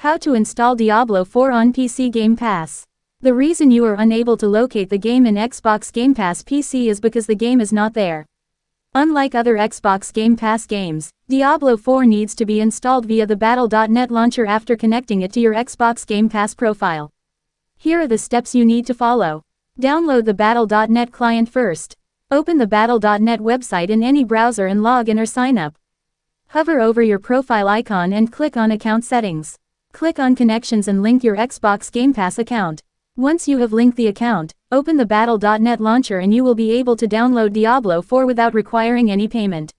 How to install Diablo 4 on PC Game Pass. The reason you are unable to locate the game in Xbox Game Pass PC is because the game is not there. Unlike other Xbox Game Pass games, Diablo 4 needs to be installed via the Battle.net launcher after connecting it to your Xbox Game Pass profile. Here are the steps you need to follow. Download the Battle.net client first. Open the Battle.net website in any browser and log in or sign up. Hover over your profile icon and click on Account Settings. Click on Connections and link your Xbox Game Pass account. Once you have linked the account, open the Battle.net launcher and you will be able to download Diablo 4 without requiring any payment.